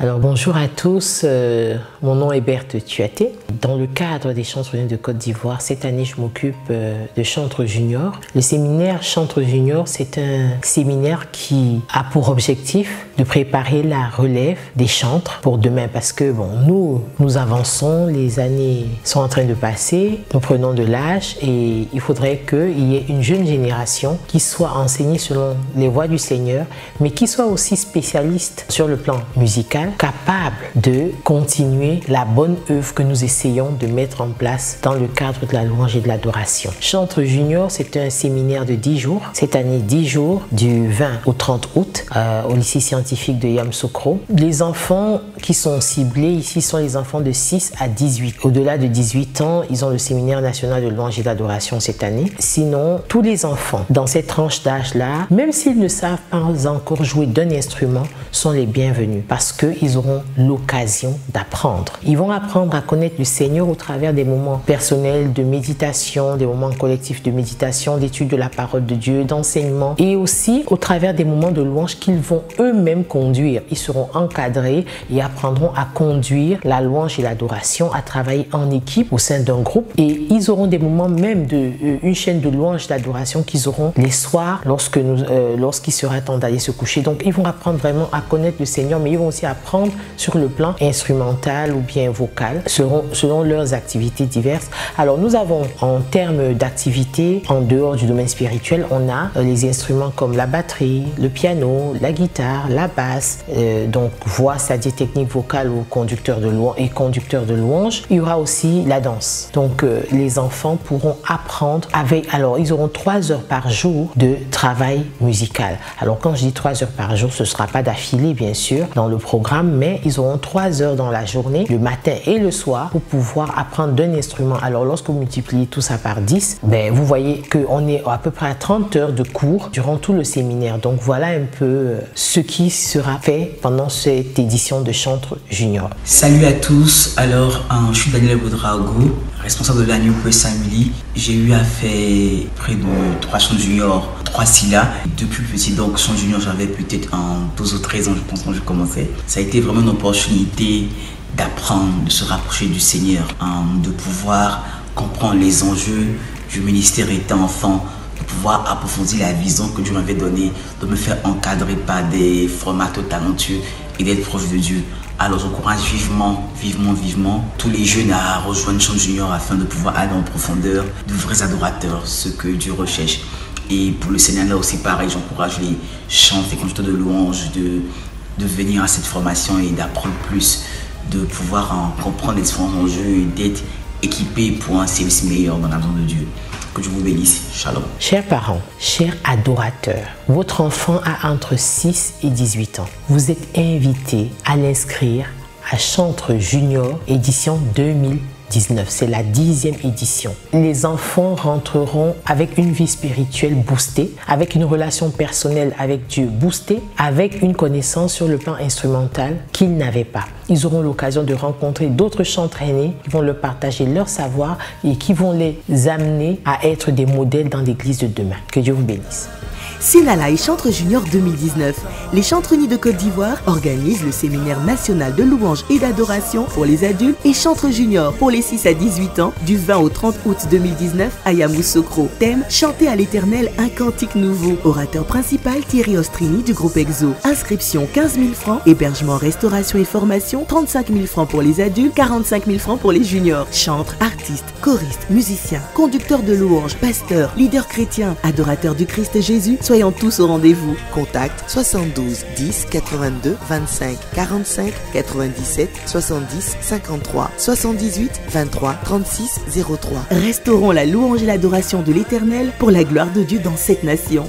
Alors bonjour à tous, mon nom est Berthe Tuaté. Dans le cadre des Chantres de Côte d'Ivoire, cette année je m'occupe de Chantres Junior. Le séminaire Chantres Junior, c'est un séminaire qui a pour objectif de préparer la relève des chantres pour demain parce que nous avançons, les années sont en train de passer, nous prenons de l'âge et il faudrait qu'il y ait une jeune génération qui soit enseignée selon les voies du Seigneur, mais qui soit aussi spécialiste sur le plan musical, capable de continuer la bonne œuvre que nous essayons de mettre en place dans le cadre de la louange et de l'adoration. Chantres Junior, c'est un séminaire de 10 jours. Cette année, 10 jours, du 20 au 30 août, au lycée scientifique de Yamoussoukro. Les enfants qui sont ciblés ici sont les enfants de 6 à 18. Au-delà de 18 ans, ils ont le séminaire national de louange et d'adoration cette année. Sinon, tous les enfants dans cette tranche d'âge-là, même s'ils ne savent pas encore jouer d'un instrument, sont les bienvenus parce qu'ils auront l'occasion d'apprendre. Ils vont apprendre à connaître le Seigneur au travers des moments personnels de méditation, des moments collectifs de méditation, d'étude de la parole de Dieu, d'enseignement et aussi au travers des moments de louange qu'ils vont eux-mêmes conduire. Ils seront encadrés et apprendront à conduire la louange et l'adoration, à travailler en équipe au sein d'un groupe et ils auront des moments même une chaîne de louange d'adoration qu'ils auront les soirs lorsqu'il sera temps d'aller se coucher. Donc ils vont apprendre vraiment à connaître le Seigneur, mais ils vont aussi apprendre sur le plan instrumental ou bien vocal selon leurs activités diverses. Alors nous avons en termes d'activités en dehors du domaine spirituel, on a les instruments comme la batterie, le piano, la guitare, la basse, donc voix, c'est-à-dire technique vocale ou conducteur de louange. Il y aura aussi la danse. Donc les enfants pourront apprendre alors ils auront 3 heures par jour de travail musical. Alors quand je dis 3 heures par jour, ce ne sera pas d'affilée bien sûr dans le programme, mais ils auront 3 heures dans la journée, le matin et le soir, pour pouvoir apprendre d'un instrument. Alors lorsque vous multipliez tout ça par 10, vous voyez qu'on est à peu près à 30 heures de cours durant tout le séminaire. Donc voilà un peu ce qui sera fait pendant cette édition de Chantres Junior. Salut à tous, alors je suis Daniel Boudrago, responsable de la New Quest Family. J'ai eu à faire près de 3 Chantres Junior, 3 SILA. Depuis petit, donc Chantres Junior, j'avais peut-être 12 ou 13 ans, je pense, quand je commençais. Ça a été vraiment une opportunité d'apprendre, de se rapprocher du Seigneur, de pouvoir comprendre les enjeux du ministère étant enfant, de pouvoir approfondir la vision que Dieu m'avait donnée, de me faire encadrer par des formateurs talentueux et d'être proche de Dieu. Alors j'encourage vivement tous les jeunes à rejoindre Chantres Junior afin de pouvoir aller en profondeur, de vrais adorateurs, ce que Dieu recherche. Et pour le Seigneur là aussi pareil, j'encourage les chants et conducteurs de louange de venir à cette formation et d'apprendre plus, de pouvoir comprendre les différents enjeux et d'être équipés pour un service meilleur dans la maison de Dieu. Que Dieu vous bénisse. Shalom. Chers parents, chers adorateurs, votre enfant a entre 6 et 18 ans. Vous êtes invités à l'inscrire à Chantres Junior édition 2019. C'est la 10e édition. Les enfants rentreront avec une vie spirituelle boostée, avec une relation personnelle avec Dieu boostée, avec une connaissance sur le plan instrumental qu'ils n'avaient pas. Ils auront l'occasion de rencontrer d'autres chantres aînés qui vont leur partager leur savoir et qui vont les amener à être des modèles dans l'église de demain. Que Dieu vous bénisse. Sinala et Chantres Junior 2019, les Chantres Unis de Côte d'Ivoire organisent le séminaire national de louange et d'adoration pour les adultes et Chantres Junior pour les 6 à 18 ans du 20 au 30 août 2019 à Yamoussoukro. Thème: chanter à l'Éternel un cantique nouveau. Orateur principal Thierry Ostrini du groupe EXO. Inscription 15 000 francs. Hébergement, restauration et formation 35 000 francs pour les adultes, 45 000 francs pour les juniors. Chantres, artistes, choristes, musiciens, conducteurs de louanges, pasteurs, leaders chrétiens, adorateurs du Christ Jésus, soyons tous au rendez-vous. Contact 72 10 82 25 45 97 70 53 78 23 36 03. Restaurons la louange et l'adoration de l'Éternel pour la gloire de Dieu dans cette nation.